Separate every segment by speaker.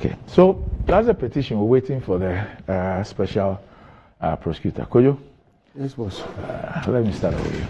Speaker 1: Okay, so that's a petition. We're waiting for the special prosecutor. Kwadwo?
Speaker 2: Yes, boss.
Speaker 1: Let me start with you.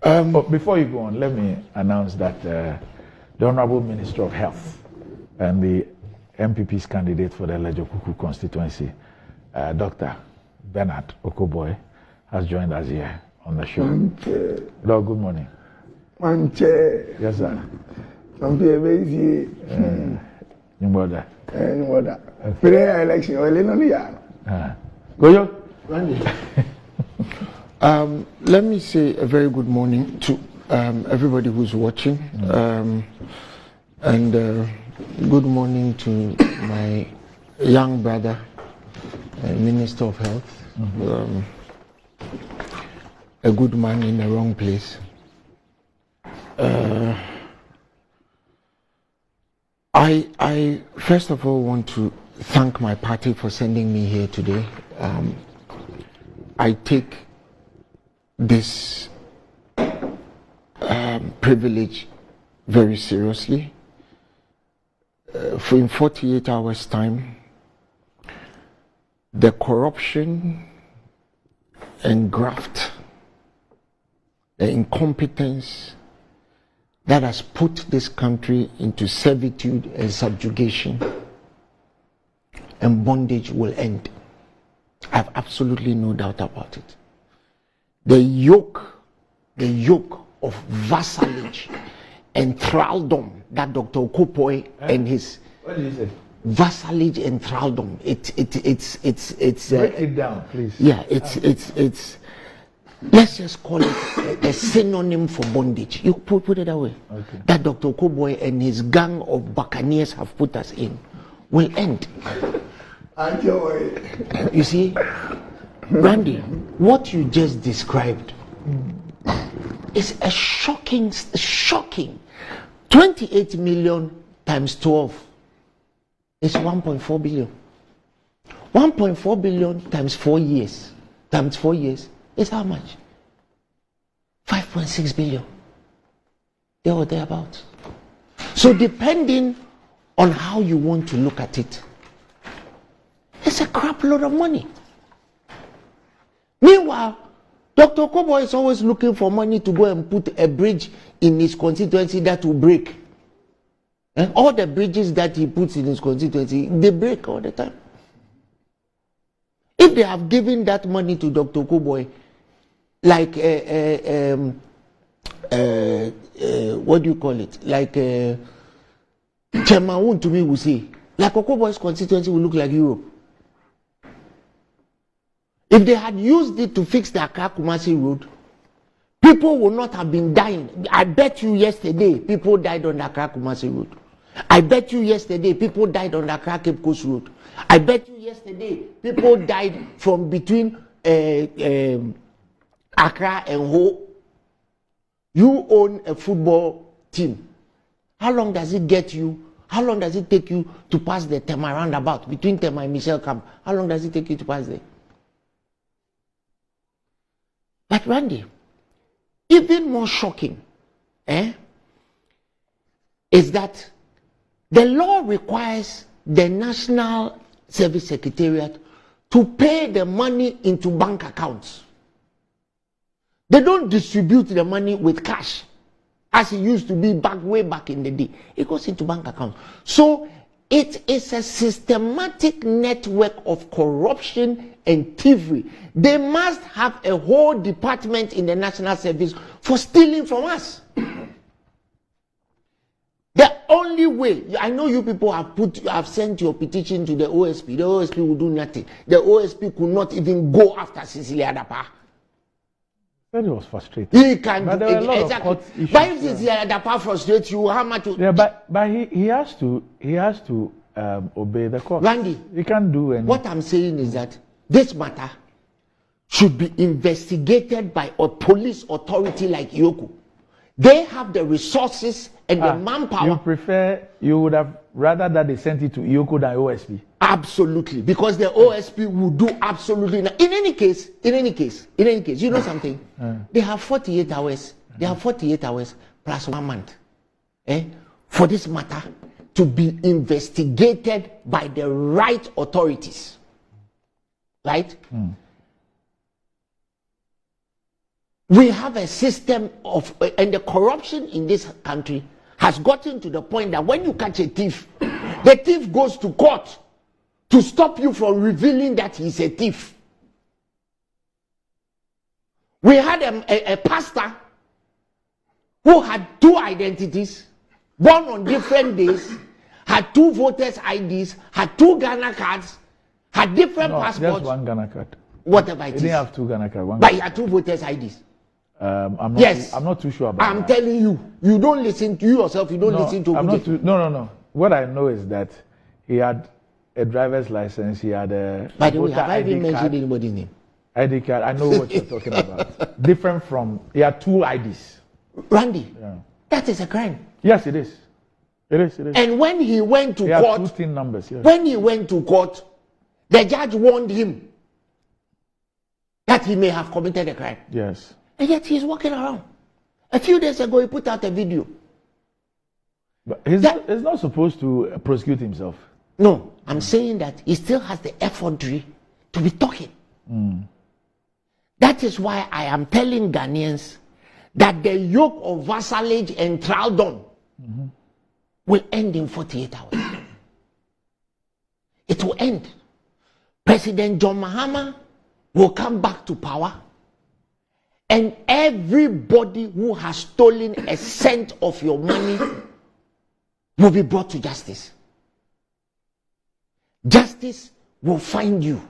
Speaker 1: But before you go on, let me announce that the Honorable Minister of Health and the MPP's candidate for the Lejokuku constituency, Dr. Bernard Okoboy, has joined us here on the show. Hello, good morning. Yes, sir.
Speaker 2: Let me say a very good morning to everybody who's watching, and good morning to my young brother, Minister of Health, a good man in the wrong place. I first of all want to thank my party for sending me here today. I take this privilege very seriously. For in 48 hours time, the corruption and graft, the incompetence that has put this country into servitude and subjugation and bondage will end. I have absolutely no doubt about it. The yoke of vassalage and thraldom that Dr. Okoboy and his vassalage and thraldom. It's
Speaker 1: break it down, please.
Speaker 2: Yeah, it's let's just call it a synonym for bondage. You put it that way.
Speaker 1: Okay.
Speaker 2: That Dr. Okoboy and his gang of buccaneers have put us in will end. You see, Randy, what you just described is a shocking. 28 million times 12 is 1.4 billion. 1.4 billion times 4 years is how much? 5.6 billion. There or thereabouts. So depending on how you want to look at it, it's a crap load of money. Meanwhile, Dr. Okoboy is always looking for money to go and put a bridge in his constituency that will break. And all the bridges that he puts in his constituency, they break all the time. If they have given that money to Dr. Okoboy, like what do you call it? Like Chemawun to me will say, like Okoboy's constituency will look like Europe. If they had used it to fix the Accra Kumasi road, people would not have been dying. I bet you yesterday people died on the Accra Kumasi road. I bet you yesterday people died on the Accra Cape Coast road. I bet you yesterday people died from between Accra and Ho. You own a football team. How long does it get you? How long does it take you to pass the Tema roundabout between Tema and Michel Camp? How long does it take you to pass there? But Randy, even more shocking is that the law requires the National Service Secretariat to pay the money into bank accounts. They don't distribute the money with cash as it used to be way back in the day. It goes into bank accounts. So it is a systematic network of corruption and thievery. They must have a whole department in the National Service for stealing from us. The only way, I know you people have sent your petition to the OSP. The OSP will do nothing. The OSP could not even go after Cecilia Adapa.
Speaker 1: But it was frustrating.
Speaker 2: He can
Speaker 1: but
Speaker 2: do
Speaker 1: there were a lot
Speaker 2: exactly.
Speaker 1: Of court issues,
Speaker 2: but if Cecilia Adapa frustrates you, how much?
Speaker 1: Yeah, but he has to obey the court.
Speaker 2: Randy,
Speaker 1: he can't do anything.
Speaker 2: What I'm saying is that this matter should be investigated by a police authority like Yoku. They have the resources and the manpower.
Speaker 1: You would have rather that they sent it to Yoku than OSP?
Speaker 2: Absolutely, because the OSP will do absolutely nothing. In any case, you know something? They have 48 hours. They have 48 hours plus 1 month for this matter to be investigated by the right authorities. Right? We have a system of, and the corruption in this country has gotten to the point that when you catch a thief, the thief goes to court to stop you from revealing that he's a thief. We had a pastor who had 2 identities, born on different days, had 2 voters' IDs, had 2 Ghana cards, had different passports.
Speaker 1: Just 1 Ghana card.
Speaker 2: Whatever it is.
Speaker 1: He didn't have 2 Ghana cards.
Speaker 2: But he had 2 voters' IDs.
Speaker 1: I'm not too sure about
Speaker 2: I'm telling you, you don't listen to yourself, you don't listen to
Speaker 1: No. What I know is that he had a driver's license, he had a.
Speaker 2: By the way, have I even mentioned anybody's name?
Speaker 1: ID card, I know what you're talking about. Different from, he had 2 IDs.
Speaker 2: Randy, that is a crime.
Speaker 1: Yes, it is. It is.
Speaker 2: And when he went to court,
Speaker 1: had 2 TIN numbers. Yes.
Speaker 2: When he went to court, the judge warned him that he may have committed a crime.
Speaker 1: Yes.
Speaker 2: And yet he's walking around. A few days ago, he put out a video.
Speaker 1: But he's not supposed to prosecute himself.
Speaker 2: No, I'm saying that he still has the effrontery to be talking. That is why I am telling Ghanaians that the yoke of vassalage and thraldom will end in 48 hours. It will end. President John Mahama will come back to power. And everybody who has stolen a cent of your money will be brought to justice. Justice will find you.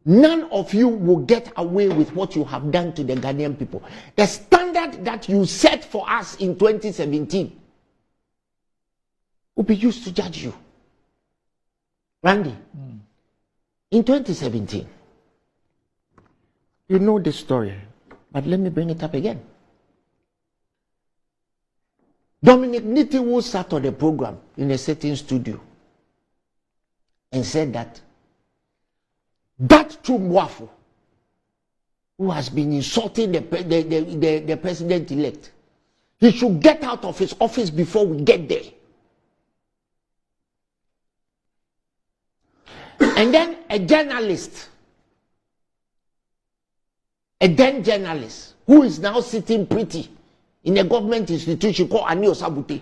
Speaker 2: None of you will get away with what you have done to the Ghanaian people. The standard that you set for us in 2017 will be used to judge you. Randy, in 2017, you know the story, but let me bring it up again. Dominic Nitiwu sat on the program in a certain studio and said that Twum Wafu, who has been insulting the president-elect, he should get out of his office before we get there. And then a journalist, a then journalist, who is now sitting pretty in a government institution called Anio Sabute,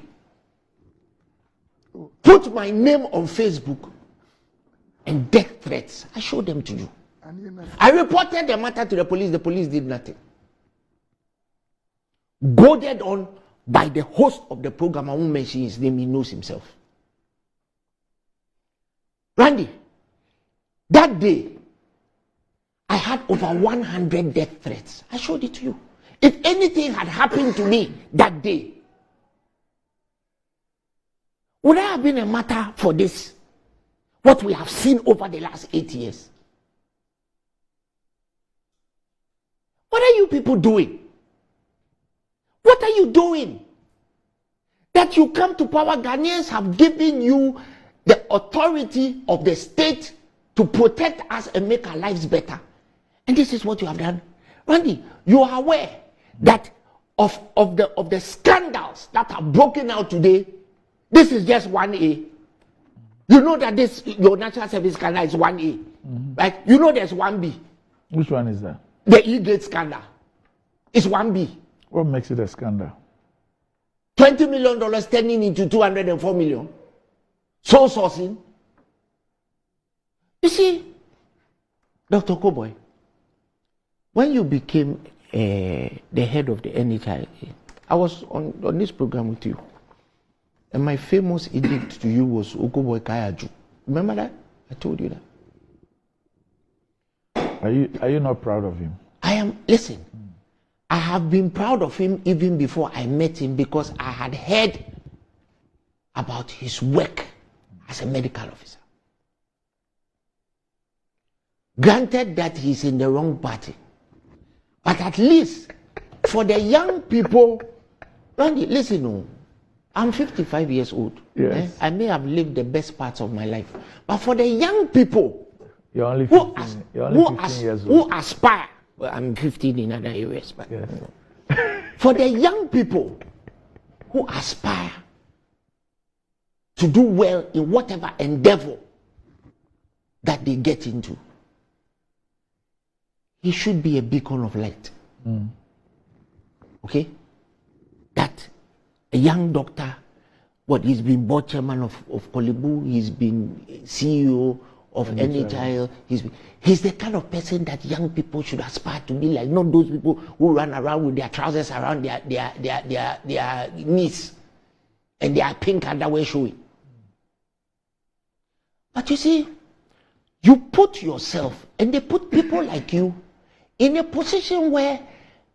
Speaker 2: put my name on Facebook and death threats. I showed them to you. I reported the matter to the police did nothing. Goaded on by the host of the program, I won't mention his name, he knows himself. Randy, that day, I had over 100 death threats. I showed it to you. If anything had happened to me that day, would I have been a matter for this? What we have seen over the last 8 years. What are you people doing? What are you doing? That you come to power, Ghanaians have given you the authority of the state to protect us and make our lives better. And this is what you have done. Randy, you are aware that of the scandals that are broken out today, this is just 1A. You know that this, your national service scandal is 1A. Right? You know there's 1B.
Speaker 1: Which one is that?
Speaker 2: The E-Gates scandal. It's 1B.
Speaker 1: What makes it a scandal?
Speaker 2: $20 million turning into $204 million. Sole sourcing. You see, Dr. Koboy, when you became the head of the NHI, I was on this program with you. And my famous edict to you was Okoboy Kayaju. Remember that? I told you that.
Speaker 1: Are you not proud of him?
Speaker 2: I am. Listen, I have been proud of him even before I met him because I had heard about his work as a medical officer. Granted that he's in the wrong party, but at least for the young people, Randy, listen, no, I'm 55 years old.
Speaker 1: Yes.
Speaker 2: I may have lived the best parts of my life, but for the young people
Speaker 1: you're only 15 years old.
Speaker 2: Who aspire, well, I'm 15 in other areas, but
Speaker 1: yes.
Speaker 2: For the young people who aspire to do well in whatever endeavor that they get into. He should be a beacon of light. Okay? That a young doctor, he's been board chairman of Kolibu, he's been CEO of NHIL, he's the kind of person that young people should aspire to be like, not those people who run around with their trousers around their knees and their pink underwear showing. But you see, you put yourself, and they put people like you in a position where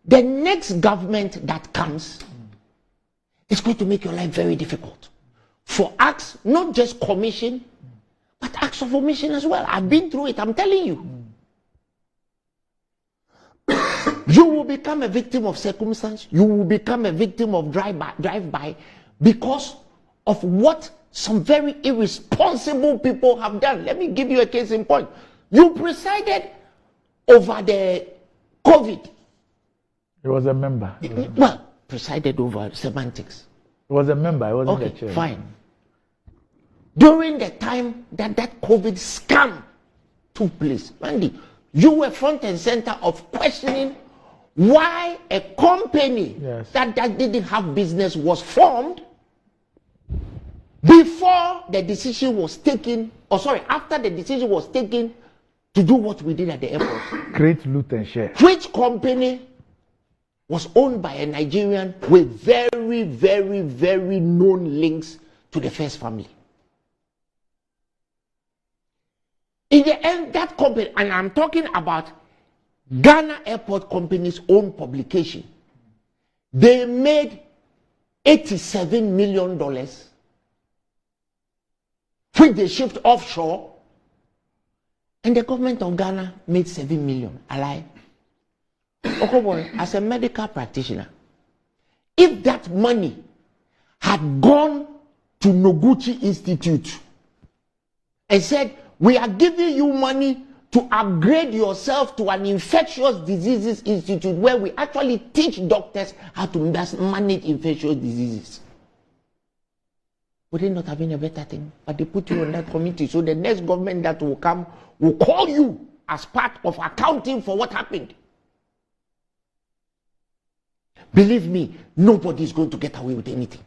Speaker 2: the next government that comes is going to make your life very difficult. For acts, not just commission, but acts of omission as well. I've been through it, I'm telling you. You will become a victim of circumstance. You will become a victim of drive-by because of what some very irresponsible people have done. Let me give you a case in point. You presided over the COVID.
Speaker 1: He was a member.
Speaker 2: Well, presided over semantics.
Speaker 1: He was a member. He wasn't
Speaker 2: Okay,
Speaker 1: the chair.
Speaker 2: fine. During the time that COVID scam took place, Randy, you were front and center of questioning why a company that didn't have business was formed before the decision was taken, after the decision was taken to do what we did at the airport.
Speaker 1: Create, loot and share.
Speaker 2: Which company was owned by a Nigerian with very, very, very known links to the first family. In the end, that company, and I'm talking about Ghana Airport Company's own publication, they made $87 million, which they shipped offshore, and the government of Ghana made $7 million. Alive. As a medical practitioner, if that money had gone to Noguchi Institute and said, we are giving you money to upgrade yourself to an infectious diseases institute where we actually teach doctors how to manage infectious diseases, would it not have been a better thing? But they put you on that committee, so the next government that will come will call you as part of accounting for what happened. Believe me, nobody is going to get away with anything.